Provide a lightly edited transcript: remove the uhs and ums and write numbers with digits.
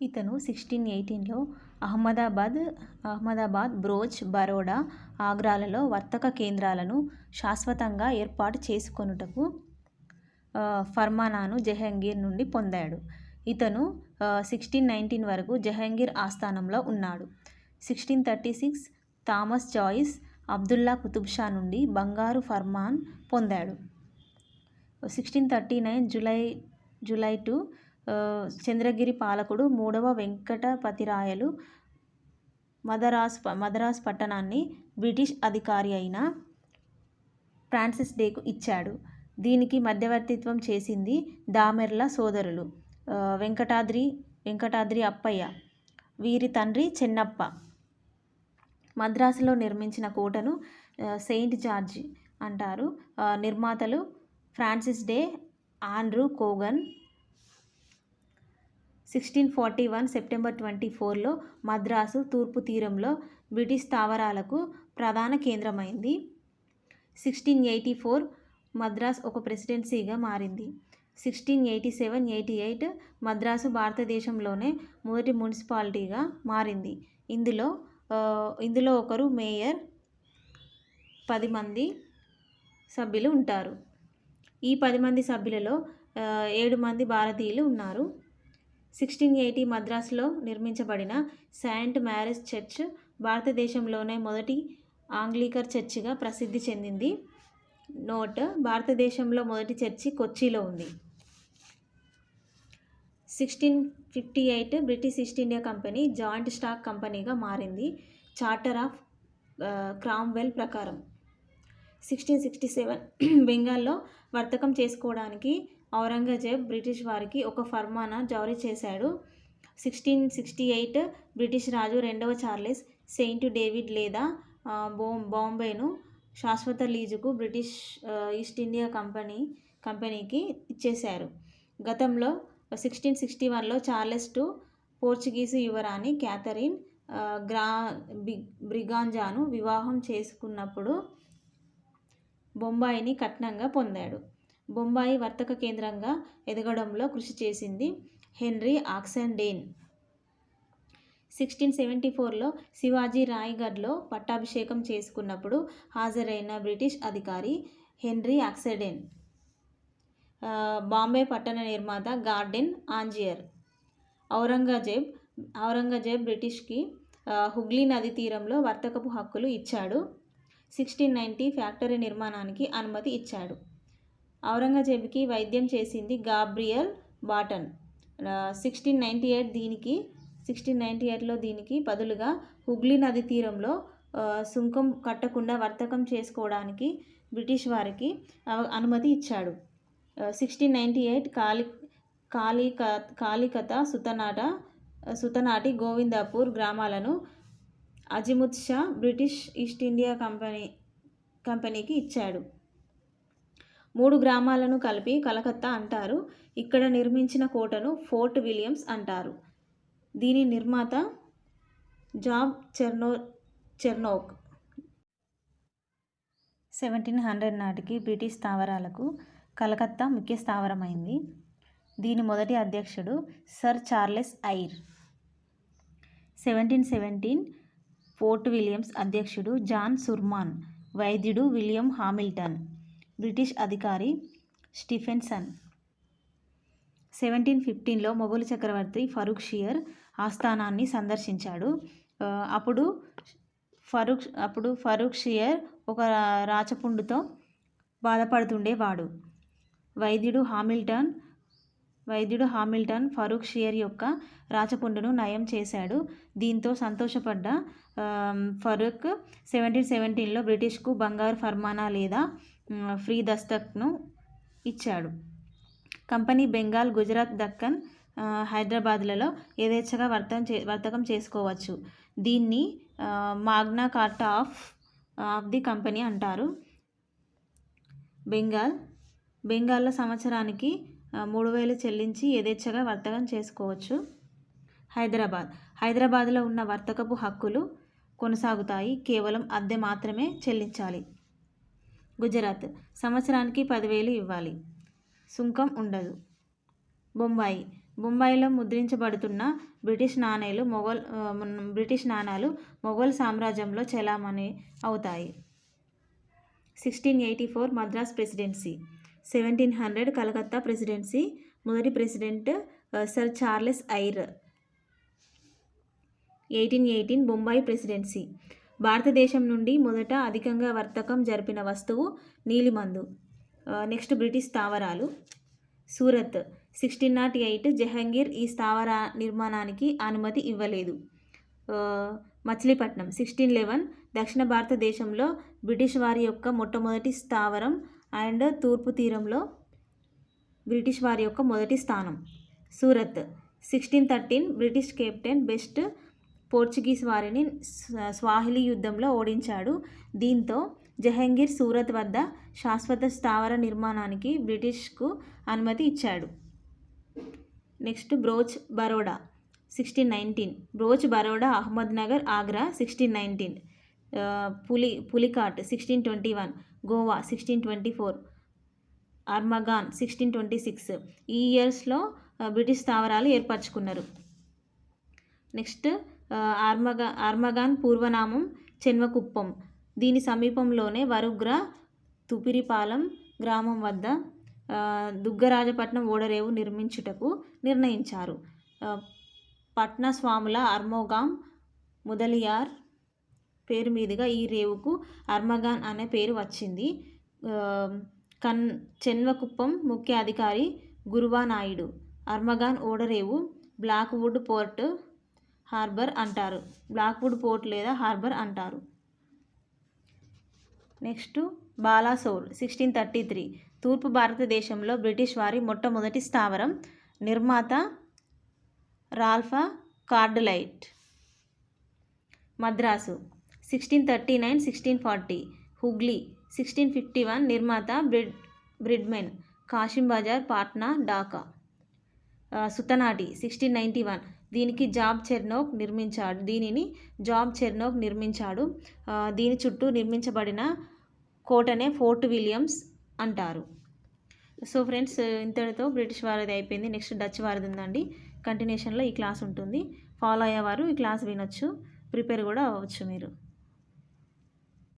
ఇతను 1618లో అహ్మదాబాద్, బ్రోచ్, బరోడా, ఆగ్రాలలో వర్తక కేంద్రాలను శాశ్వతంగా ఏర్పాటు చేసుకొనుటకు ఫర్మానాను జహంగీర్ నుండి పొందాడు. ఇతను 1619 వరకు జహంగీర్ ఆస్థానంలో ఉన్నాడు. 1636 థామస్ జాయిస్ అబ్దుల్లా కుతుబ్ షా నుండి బంగారు ఫర్మాన్ పొందాడు. 1639 జూలై టు చంద్రగిరి పాలకుడు మూడవ వెంకటపతిరాయలు మదరాస్ పట్టణాన్ని బ్రిటిష్ అధికారి అయిన ఫ్రాన్సిస్ డేకు ఇచ్చాడు. దీనికి మధ్యవర్తిత్వం చేసింది దామెర్ల సోదరులు వెంకటాద్రి అప్పయ్య, వీరి తండ్రి చెన్నప్ప. మద్రాసులో నిర్మించిన కోటను సెయింట్ జార్జి అంటారు. నిర్మాతలు Francis Day, Andrew Cogan. 1641 September 24లో మద్రాసు తూర్పు తీరంలో బ్రిటిష్ స్థావరాలకు ప్రధాన కేంద్రమైంది. 1684 మద్రాస్ ఒక ప్రెసిడెన్సీగా మారింది. 1687-88 మద్రాసు భారతదేశంలోనే మొదటి మున్సిపాలిటీగా మారింది. ఇందులో ఒకరు మేయర్, 10 మంది సభ్యులు ఉంటారు. ఈ 10 మంది సభ్యులలో 7 మంది భారతీయులు ఉన్నారు. 1680 మద్రాసులో నిర్మించబడిన సెయింట్ మ్యారీస్ చర్చ్ భారతదేశంలోనే మొదటి ఆంగ్లికన్ చర్చిగా ప్రసిద్ధి చెందింది. నోట్: భారతదేశంలో మొదటి చర్చి కొచ్చిలో ఉంది. 1658 British East India company joint stock కంపెనీగా మారింది, చార్టర్ ఆఫ్ క్రామ్వెల్ ప్రకారం. 1667 బెంగాల్లో వర్తకం చేసుకోవడానికి ఔరంగజేబ్ బ్రిటిష్ వారికి ఒక ఫర్మానా జారీ చేశాడు. 1668 బ్రిటిష్ రాజు రెండవ చార్లెస్ సెయింట్ డేవిడ్ లేదా బాంబేను శాశ్వత లీజుకు బ్రిటిష్ ఈస్ట్ ఇండియా కంపెనీకి ఇచ్చేశారు. గతంలో 1661లో చార్లెస్ II పోర్చుగీసు యువరాణి క్యాథరిన్ బ్రిగాంజాను వివాహం చేసుకున్నప్పుడు బొంబాయిని కట్నంగా పొందాడు. బొంబాయి వర్తక కేంద్రంగా ఎదగడంలో కృషి చేసింది హెన్రీ ఆక్సెండేన్. 1674లో శివాజీ రాయ్గఢ్లో పట్టాభిషేకం చేసుకున్నప్పుడు హాజరైన బ్రిటిష్ అధికారి హెన్రీ ఆక్సెండేన్. బాంబే పట్టణ నిర్మాత గార్డెన్ ఆంజియర్. ఔరంగజేబ్ బ్రిటిష్కి హుగ్లీ నదీ తీరంలో వర్తకపు హక్కులు ఇచ్చాడు. 1690 ఫ్యాక్టరీ నిర్మాణానికి అనుమతి ఇచ్చాడు. ఔరంగజేబుకి వైద్యం చేసింది గాబ్రియల్ బాటన్. 1698లో దీనికి బదులుగా హుగ్లీ నదీ తీరంలో సుంకం కట్టకుండా వర్తకం చేసుకోవడానికి బ్రిటిష్ వారికి అనుమతి ఇచ్చాడు. 1698 కాలికత, సుతనాటి, గోవిందపూర్ గ్రామాలను azimuth Shah British East India కంపెనీకి ఇచ్చాడు. 3 గ్రామాలను కలిపి కలకత్తా అంటారు. ఇక్కడ నిర్మించిన కోటను ఫోర్ట్ విలియమ్స్ అంటారు. దీని నిర్మాత జాబ్ చెర్నోక్. 1700 నాటికి బ్రిటిష్ స్థావరాలకు కలకత్తా ముఖ్య స్థావరమైంది. దీని మొదటి అధ్యక్షుడు సర్ చార్లెస్ ఐర్. 1717 ఫోర్ట్ విలియమ్స్ అధ్యక్షుడు జాన్ సుర్మాన్. వైద్యుడు విలియం హామిల్టన్. బ్రిటిష్ అధికారి స్టీఫెన్సన్. 1715లో మొఘలు చక్రవర్తి ఫరూక్ షియర్ ఆస్థానాన్ని సందర్శించాడు. అప్పుడు ఫరూక్ షియర్ ఒక రాచపుండుతో బాధపడుతుండేవాడు. వైద్యుడు హామిల్టన్ ఫరూక్ షియర్ యొక్క రాచపుండును నయం చేశాడు. దీంతో సంతోషపడ్డ ఫరూక్ 1717లో బ్రిటిష్కు బంగారు ఫర్మానా లేదా ఫ్రీ దస్తక్ను ఇచ్చాడు. కంపెనీ బెంగాల్, గుజరాత్, దక్కన్, హైదరాబాద్లలో యథేచ్ఛగా వర్తకం చేసుకోవచ్చు. దీన్ని మాగ్నా కార్టా ఆఫ్ ది కంపెనీ అంటారు. బెంగాల్లో సంవత్సరానికి 3000 చెల్లించి యథేచ్ఛగా వర్తకం చేసుకోవచ్చు. హైదరాబాద్లో ఉన్న వర్తకపు హక్కులు కొనసాగుతాయి, కేవలం అద్దె మాత్రమే చెల్లించాలి. గుజరాత్ సంవత్సరానికి 10,000 ఇవ్వాలి, సుంకం ఉండదు. బొంబాయిలో ముద్రించబడుతున్న బ్రిటిష్ నాణాలు మొఘల్ సామ్రాజ్యంలో చెలామణి అవుతాయి. 1684 మద్రాస్ ప్రెసిడెన్సీ. 1700 కలకత్తా ప్రెసిడెన్సీ. మొదటి president sir Charles Eyre. 1818 Bombay presidency. భారతదేశం నుండి మొదట అధికంగా వర్తకం జరిపిన వస్తువు నీలిమందు. నెక్స్ట్ బ్రిటిష్ స్థావరాలు. సూరత్. 1608 జహంగీర్ ఈ స్థావర నిర్మాణానికి అనుమతి ఇవ్వలేదు. మచిలీపట్నం. 1611 దక్షిణ భారతదేశంలో బ్రిటిష్ వారి యొక్క మొట్టమొదటి స్థావరం అండ్ తూర్పు తీరంలో బ్రిటిష్ వారి యొక్క మొదటి స్థానం. Surat. 1613 British captain best Portuguese వారిని స్వాహిలీ యుద్ధంలో ఓడించాడు. దీంతో జహంగీర్ సూరత్ వద్ద శాశ్వత స్థావర నిర్మాణానికి బ్రిటిష్కు అనుమతి ఇచ్చాడు. Next brooch Baroda. 1619 brooch Baroda Ahmednagar Agra. 1619 Pulicat. 1621 Goa. 1624 అర్మగాన్. 1626 ఈ ఇయర్స్లో బ్రిటిష్ స్థావరాలు ఏర్పరచుకున్నారు. నెక్స్ట్ అర్మగాన్ పూర్వనామం చెన్వకుప్పం. దీని సమీపంలోనే వరుగ్ర తుపిరిపాలెం గ్రామం వద్ద దుగ్గరాజపట్నం ఓడరేవు నిర్మించుటకు నిర్ణయించారు. పట్న స్వాముల అర్మోగాం ముదలియార్ పేరు మీదుగా ఈ రేవుకు అర్మగాన్ అనే పేరు వచ్చింది. చెన్వకుప్పం ముఖ్య అధికారి గురువానాయుడు. అర్మగాన్ ఓడరేవు బ్లాక్వుడ్ పోర్ట్ హార్బర్ అంటారు. బ్లాక్వుడ్ పోర్ట్ లేదా హార్బర్ అంటారు. నెక్స్ట్ బాలాసోర్. 1633 తూర్పు భారతదేశంలో బ్రిటిష్ వారి మొట్టమొదటి స్థావరం. నిర్మాత రాల్ఫ్ కార్డ్లైట్. మద్రాసు. 1639 1640 హుగ్లీ. 1651 నిర్మాత బ్రిడ్మెన్. కాశిం బజార్ పాట్నా ఢాకా. సుతనాటి. 1691 దీనిని జాబ్ చెర్నోక్ నిర్మించాడు. దీని చుట్టూ నిర్మించబడిన కోటనే ఫోర్ట్ విలియమ్స్ అంటారు. సో ఫ్రెండ్స్, ఇంతటితో బ్రిటిష్ వారిది అయిపోయింది. నెక్స్ట్ డచ్ వారిది ఉందండి. కంటిన్యూషన్లో ఈ క్లాస్ ఉంటుంది. ఫాలో అయ్యేవారు ఈ క్లాస్ వినొచ్చు, ప్రిపేర్ కూడా అవ్వచ్చు మీరు.